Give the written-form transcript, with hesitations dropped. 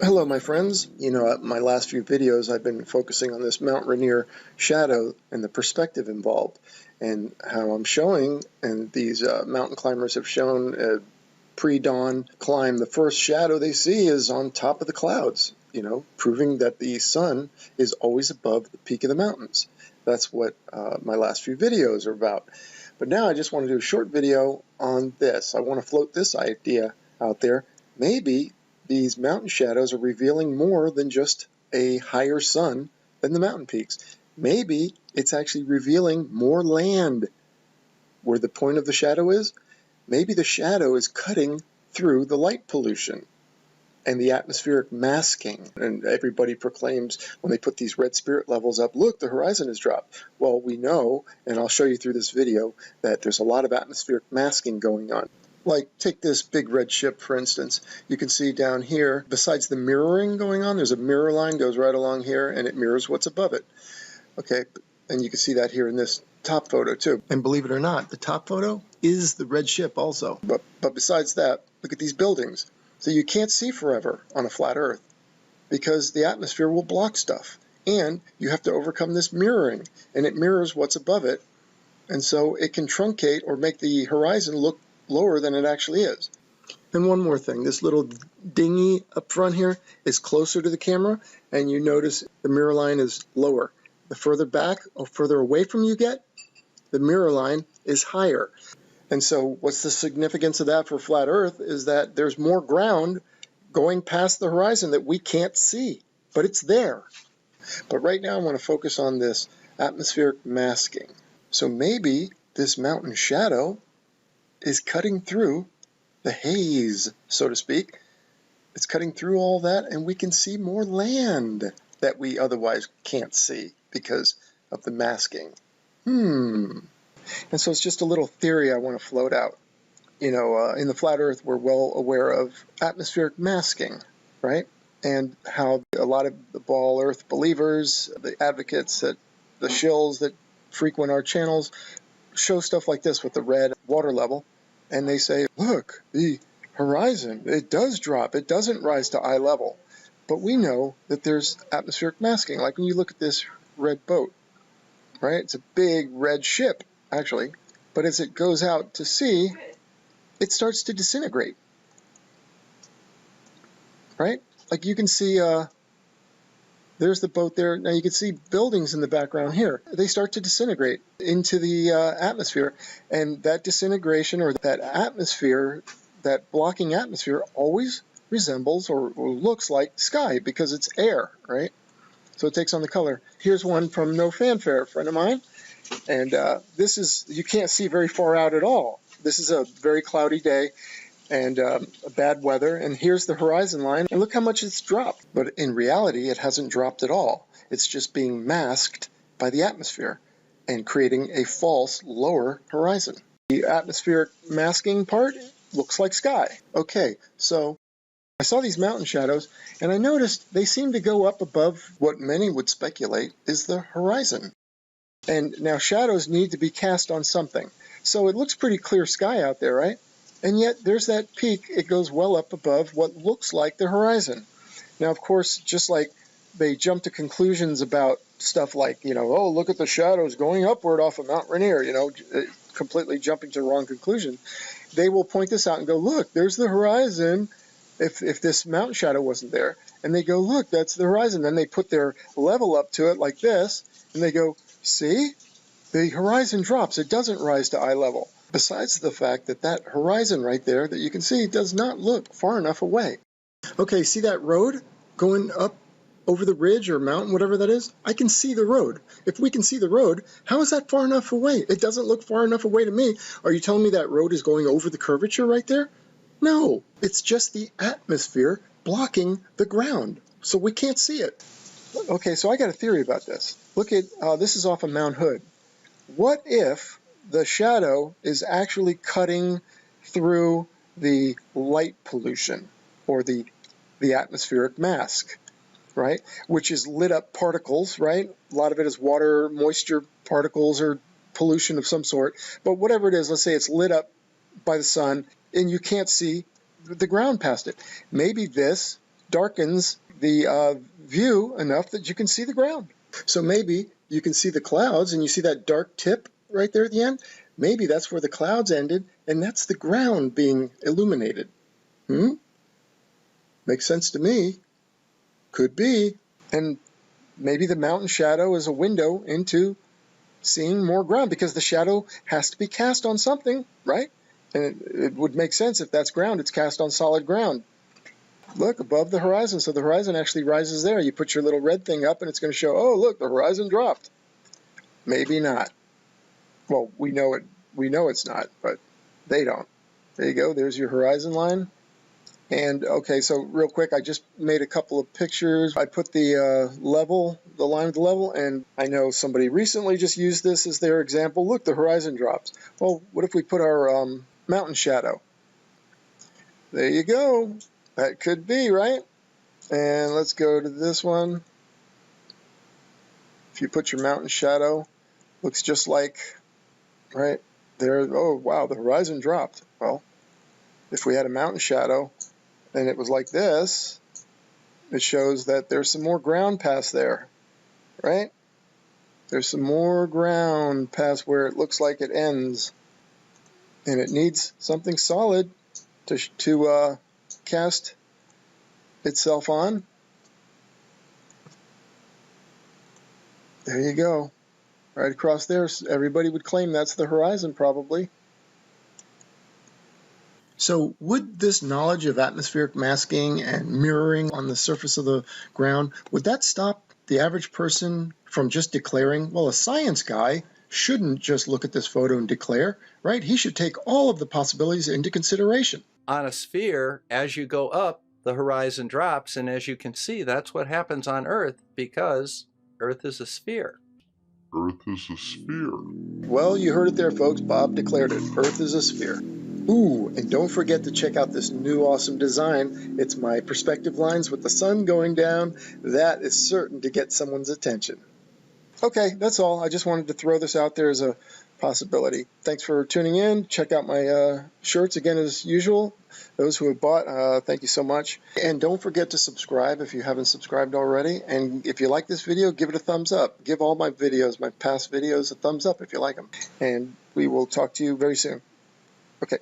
Hello my friends. My last few videos I've been focusing on this Mount Rainier shadow and the perspective involved, and how I'm showing, and these mountain climbers have shown pre-dawn climb, the first shadow they see is on top of the clouds, proving that the sun is always above the peak of the mountains. That's what my last few videos are about. But now I just want to do a short video on this. I want to float this idea out there. Maybe these mountain shadows are revealing more than just a higher sun than the mountain peaks. Maybe it's actually revealing more land where the point of the shadow is. Maybe the shadow is cutting through the light pollution and the atmospheric masking. And everybody proclaims when they put these red spirit levels up, look, the horizon has dropped. Well, we know, and I'll show you through this video, that there's a lot of atmospheric masking going on. Like, take this big red ship, for instance. You can see down here, besides the mirroring going on, there's a mirror line goes right along here, and it mirrors what's above it. Okay, and you can see that here in this top photo, too. And believe it or not, the top photo is the red ship also. But besides that, look at these buildings. So you can't see forever on a flat Earth because the atmosphere will block stuff. And you have to overcome this mirroring, and it mirrors what's above it. And so it can truncate or make the horizon look lower than it actually is. And one more thing, this little dinghy up front here is closer to the camera, and you notice the mirror line is lower. The further back or further away from you get, the mirror line is higher. And so what's the significance of that for flat Earth is that there's more ground going past the horizon that we can't see, but it's there. But right now I want to focus on this atmospheric masking. So maybe this mountain shadow is cutting through the haze, so to speak. It's cutting through all that, and we can see more land that we otherwise can't see because of the masking. And so it's just a little theory I want to float out. In the flat Earth, we're well aware of atmospheric masking, right? And how a lot of the Ball Earth believers, the advocates, the shills that frequent our channels, show stuff like this with the red water level, and they say, look, the horizon, it does drop, it doesn't rise to eye level. But we know that there's atmospheric masking, like when you look at this red boat, right? It's a big red ship, actually, but as it goes out to sea, it starts to disintegrate, right? Like you can see, there's the boat there. Now you can see buildings in the background here. They start to disintegrate into the atmosphere. And that disintegration or that atmosphere, that blocking atmosphere, always resembles or looks like sky because it's air, right? So it takes on the color. Here's one from No Fanfare, a friend of mine. And this is, you can't see very far out at all. This is a very cloudy day and bad weather, and here's the horizon line, and look how much it's dropped. But in reality, it hasn't dropped at all. It's just being masked by the atmosphere and creating a false lower horizon. The atmospheric masking part looks like sky. Okay, so I saw these mountain shadows, and I noticed they seem to go up above what many would speculate is the horizon. And now shadows need to be cast on something. So it looks pretty clear sky out there, right? And yet there's that peak, it goes well up above what looks like the horizon. Now, of course, just like they jump to conclusions about stuff like, oh, look at the shadows going upward off of Mount Rainier, completely jumping to the wrong conclusion. They will point this out and go, look, there's the horizon if this mountain shadow wasn't there. And they go, look, that's the horizon. Then they put their level up to it like this, and they go, see, the horizon drops. It doesn't rise to eye level. Besides the fact that that horizon right there that you can see does not look far enough away. Okay, see that road going up over the ridge or mountain, whatever that is? I can see the road. If we can see the road, how is that far enough away? It doesn't look far enough away to me. Are you telling me that road is going over the curvature right there? No, it's just the atmosphere blocking the ground, so we can't see it. Okay, so I got a theory about this. Look at, this is off of Mount Hood. What if the shadow is actually cutting through the light pollution or the atmospheric mask, right? Which is lit up particles, right? A lot of it is water, moisture particles or pollution of some sort. But whatever it is, let's say it's lit up by the sun and you can't see the ground past it. Maybe this darkens the view enough that you can see the ground. So maybe you can see the clouds and you see that dark tip right there at the end. Maybe that's where the clouds ended and that's the ground being illuminated. Makes sense to me. Could be. And maybe the mountain shadow is a window into seeing more ground, because the shadow has to be cast on something, right? And it would make sense if that's ground, it's cast on solid ground. Look, above the horizon, so the horizon actually rises there. You put your little red thing up and it's going to show, oh, look, the horizon dropped. Maybe not. Well, we know it's not, but they don't. There you go, there's your horizon line. And okay, so real quick, I just made a couple of pictures. I put the level, the line with the level, and I know somebody recently just used this as their example. Look, the horizon drops. Well, what if we put our mountain shadow? There you go. That could be, right? And let's go to this one. If you put your mountain shadow, looks just like, right there. Oh, wow, the horizon dropped. Well, if we had a mountain shadow, and it was like this, it shows that there's some more ground past there, right? There's some more ground past where it looks like it ends, and it needs something solid to cast itself on. There you go. Right across there, everybody would claim that's the horizon probably. So would this knowledge of atmospheric masking and mirroring on the surface of the ground, would that stop the average person from just declaring, well, a science guy shouldn't just look at this photo and declare, right? He should take all of the possibilities into consideration. On a sphere, as you go up, the horizon drops, and as you can see, that's what happens on Earth, because Earth is a sphere. Earth is a sphere. Well, you heard it there, folks. Bob declared it. Earth is a sphere. Ooh, and don't forget to check out this new awesome design. It's my perspective lines with the sun going down. That is certain to get someone's attention. Okay, that's all. I just wanted to throw this out there as a possibility. Thanks for tuning in. Check out my shirts again as usual. Those who have bought, thank you so much. And don't forget to subscribe if you haven't subscribed already. And if you like this video, give it a thumbs up. Give all my videos, my past videos, a thumbs up if you like them. And we will talk to you very soon. Okay.